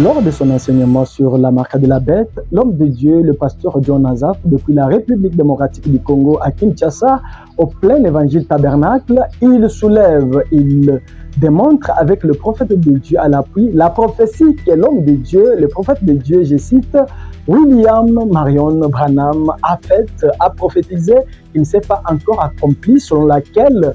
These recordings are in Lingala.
Lors de son enseignement sur la marque de la bête, l'homme de Dieu, le pasteur John Azaf, depuis la République démocratique du Congo à Kinshasa, au plein évangile tabernacle, il soulève, il démontre avec le prophète de Dieu à l'appui la prophétie que l'homme de Dieu, le prophète de Dieu, je cite, William Marion Branham a prophétisé, il ne s'est pas encore accompli, selon laquelle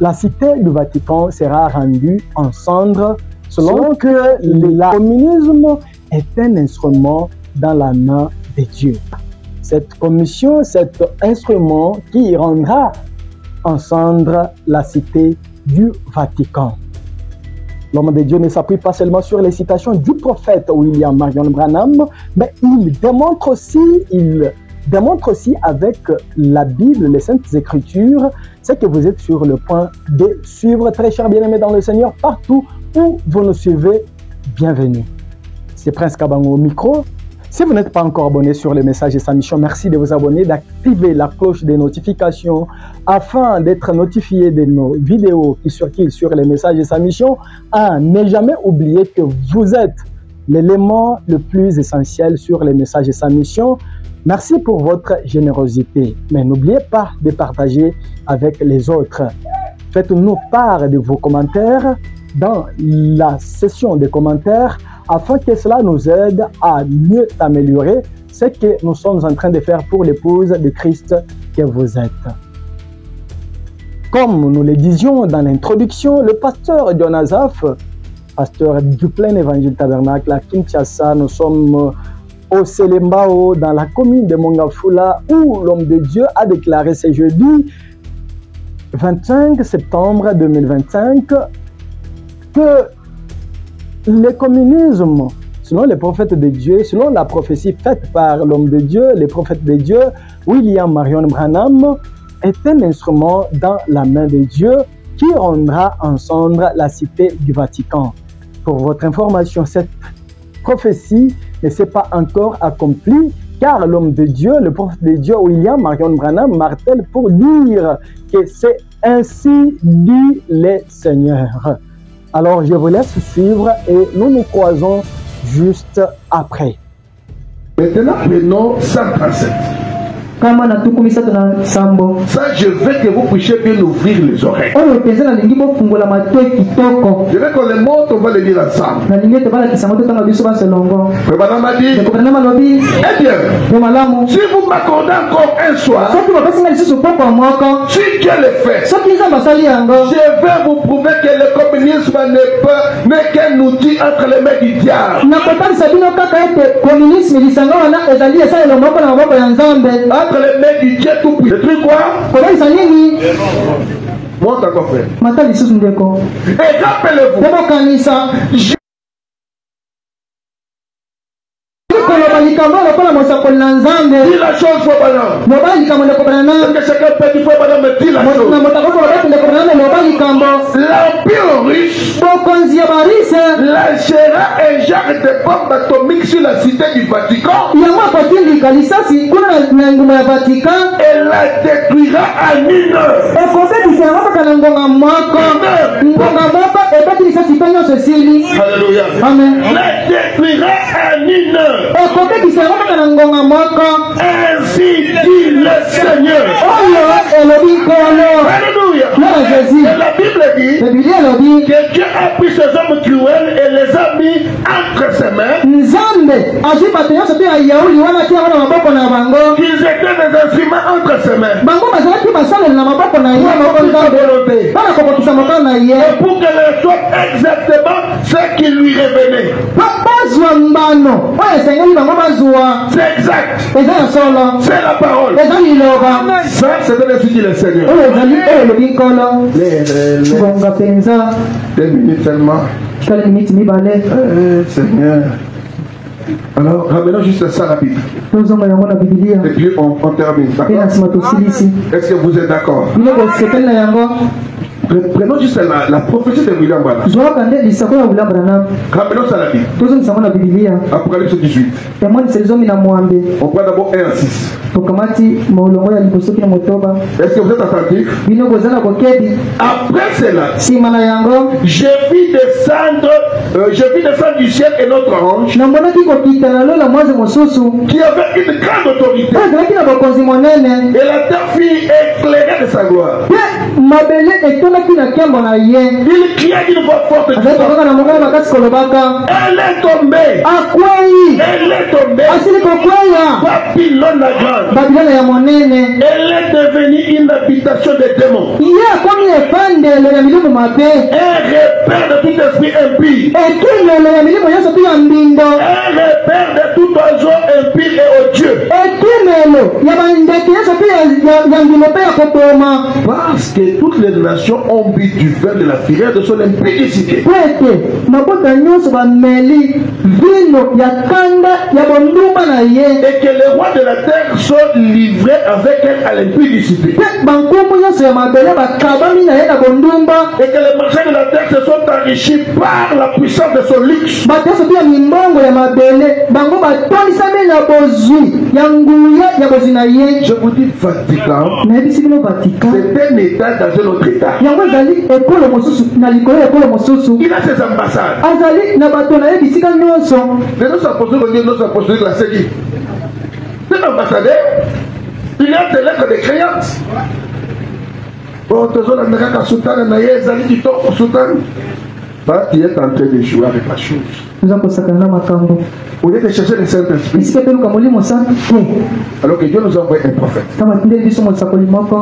la cité du Vatican sera rendue en cendres, selon que le communisme est un instrument dans la main de Dieu. Cette commission, cet instrument qui rendra en cendres la cité du Vatican. L'homme de Dieu ne s'appuie pas seulement sur les citations du prophète William Marion Branham, mais il démontre aussi avec la Bible, les Saintes Écritures, ce que vous êtes sur le point de suivre. Très chers bien-aimés dans le Seigneur, partout où vous nous suivez, bienvenue. C'est Prince Kabango au micro. Si vous n'êtes pas encore abonné sur les messages de sa mission, merci de vous abonner, d'activer la cloche des notifications afin d'être notifié de nos vidéos qui circulent sur les messages de sa mission. Ne jamais oublier que vous êtes l'élément le plus essentiel sur les messages de sa mission. Merci pour votre générosité, mais n'oubliez pas de partager avec les autres. Faites-nous part de vos commentaires dans la session des commentaires afin que cela nous aide à mieux améliorer ce que nous sommes en train de faire pour l'épouse de Christ que vous êtes. Comme nous le disions dans l'introduction, le pasteur John Azaf, pasteur du plein évangile tabernacle à Kinshasa, nous sommes au Selembao, dans la commune de Mongafula, où l'homme de Dieu a déclaré ce jeudi 25 septembre 2025 que le communisme, selon les prophètes de Dieu, selon la prophétie faite par l'homme de Dieu, les prophètes de Dieu, William Marion Branham, est un instrument dans la main de Dieu qui rendra en cendres la cité du Vatican. Pour votre information, cette prophétie ne s'est pas encore accomplie car l'homme de Dieu, le prophète de Dieu, William Marion Branham, martèle pour dire que c'est ainsi dit le Seigneur. Alors je vous laisse suivre et nous nous croisons juste après. Maintenant, prenons 137. Ça, je veux que vous puissiez bien ouvrir les oreilles. Je veux qu'on les monte, on va les lire ensemble. Eh bien, si vous m'accordez encore un soir, si Dieu le fait, je vais vous prouver que le communisme n'est qu'un outil entre les mains du diable. Entre les mains du Dieu tout puissant. Le truc quoi? Monte encore frère. Et rappelez-vous, dis la chose pour Banam. Que chacun peut dire pour Banam, mais dis la chose. L'Empire russe lâchera un genre de bombe atomique sur la cité du Vatican et la détruira en une heure. Alléluia. Amen. La détruira en une heure. Ainsi dit le Seigneur. Alléluia. Et la Bible dit que Dieu a pris ces hommes cruels et les a mis entre ses mains. Qu'ils étaient des instruments entre ses mains. Et pour que les soit exactement ce qui lui revenait. C'est exact. C'est la parole. Ça, c'est de l'institut du Seigneur. 2 minutes seulement. Seigneur. Alors, ramenons juste ça rapide. Et puis on termine. Est-ce que vous êtes d'accord? Prenons juste la prophétie de William Branham. Apocalypse 18. On prend d'abord 1 à 6. Est-ce que vous êtes attentifs? Après cela, je vis descendre du ciel un autre ange qui avait une grande autorité. Et la terre fut éclairée de sa gloire. Il cria d'une voix forte. Elle est tombée. Elle est tombée. Babylone la grande. Elle est devenue une habitation des démons. Un repère de tout esprit impie. Un repère de tout oiseau impie et odieux. Parce que toutes les nations ont bu du vin de la fureur de son impudicité. Et que les rois de la terre sont livrés avec elle à l'impudicité. Et que les marchands de la terre se sont enrichis par la puissance de son luxe. Je vous dis Vatican, c'est un état dans un autre état. Il a ses ambassades. Nos apostoliques la série. C'est l'ambassadeur. Il a des lettres de créance. Tu es en train de jouer avec la chose. Au lieu de chercher le Saint-Esprit, alors que Dieu nous envoie un prophète.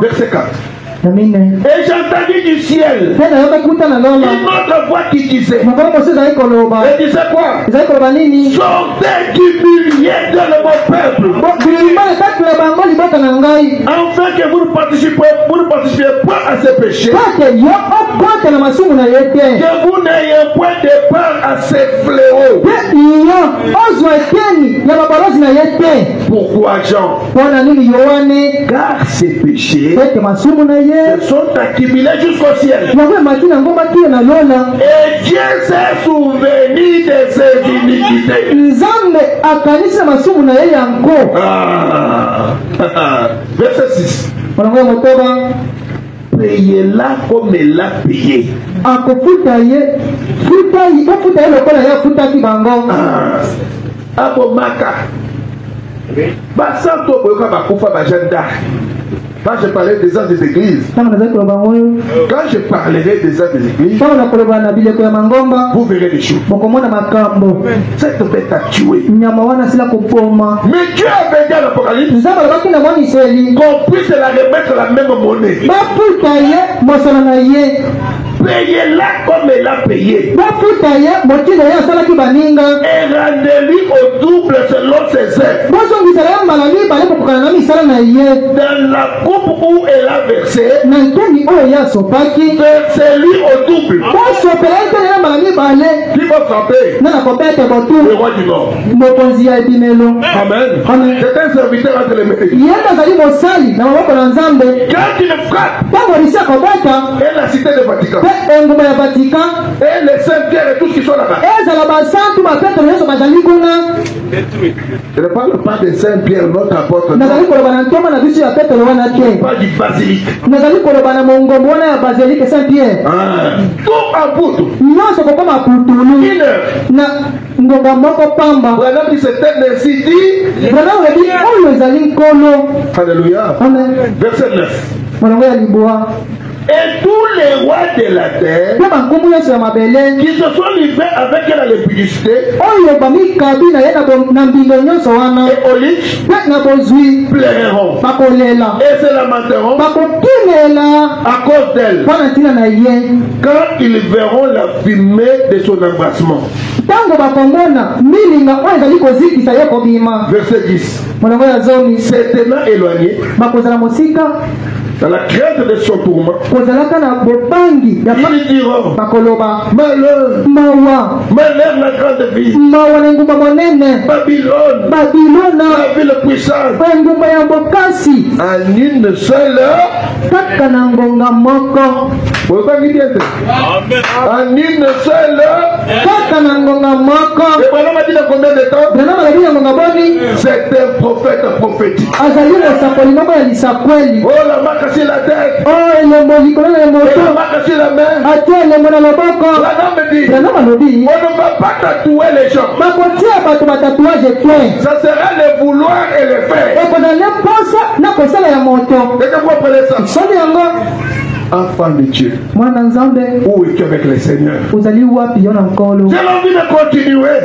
Verset 4. Et j'entendis du ciel une autre voix qui disait, elle disait quoi? Sortez du milieu de mon peuple, afin que vous ne participiez pas à ces péchés, que vous n'ayez point de part à ces fléaux. Pourquoi Jean? Car ces péchés sont accumulés jusqu'au ciel. Et Dieu s'est souvenu de ses iniquités. Verset 6. Payez-la comme elle l'a payé. Abomaka. Basanto boyoka bakufa bajanda. Quand je parlerai des ans des églises, vous verrez des choses. Cette bête a tué. Mais Dieu avait dit à l'Apocalypse qu'on puisse la remettre la même monnaie. Payez-la comme elle a payé. Et rendez-lui au double selon ses œuvres. Dans la coupe où elle a versé, versez-lui au double. Qui va frapper? Le roi du Nord. Amen. C'est un serviteur entre les mains. Quand il frappe, et la cité de Vatican, et les Saint-Pierre et tout ce qui sont là-bas. Je ne parle pas de Saint-Pierre, notre apôtre. Je parle du basilique. Tout en poutre. Une heure. Voilà, c'était ainsi dit. Alléluia. Verset 9. Et tous les rois de la terre qui se sont livrés avec elle à l'impudicité et au lit pleureront et se lamenteront à cause d'elle quand ils verront la fumée de son embrassement. Verset 10. S'étant éloigné, dans la crainte de son tourment, ils diront malheur, malheur la grande ville, Babylone, la ville puissante, en une seule en une seule combien de temps? C'est un prophète prophétique. Oh, la marque sur la tête. Oh, la marque sur la main. L'homme dit, on ne va pas tatouer les gens. Ça sera le vouloir et le faire. Qu'est-ce que vous appelez ça? Enfant de Dieu, où es-tu avec le Seigneur? J'ai envie de continuer.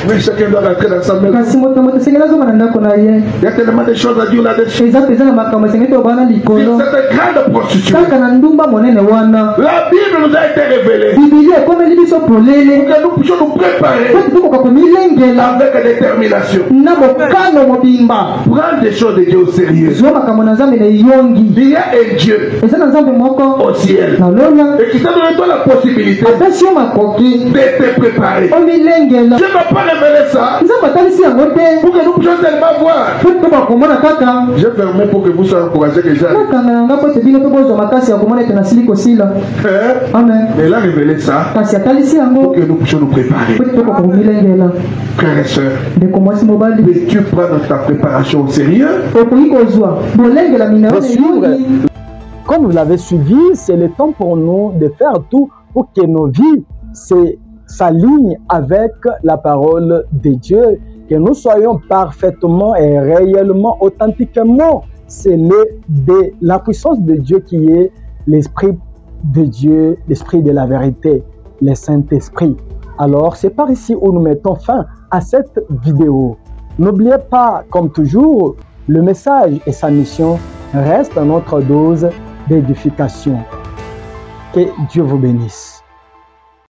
Mais chacun doit rentrer dans sa maison. Il y a tellement de choses à dire là-dessus. C'est une grande prostitution. La Bible nous a été révélée pour que nous puissions nous préparer avec détermination. Prendre des choses de Dieu au sérieux. Il y a un Dieu au ciel et qui t'a donné toi la possibilité de te préparer. Je ne vais pas révéler ça pour que nous puissions tellement voir. J'ai fermé pour que vous soyez encouragés que j'aille. Mais il a révélé ça pour que nous puissions nous préparer. Frères et sœurs, peux-tu prendre ta préparation au sérieux? Comme vous l'avez suivi, c'est le temps pour nous de faire tout pour que nos vies s'alignent avec la parole de Dieu, que nous soyons parfaitement et réellement, authentiquement scellés de la puissance de Dieu qui est l'Esprit de Dieu, l'Esprit de la vérité, le Saint-Esprit. Alors, c'est par ici où nous mettons fin à cette vidéo. N'oubliez pas, comme toujours, le message et sa mission restent notre dose d'édification. Que Dieu vous bénisse.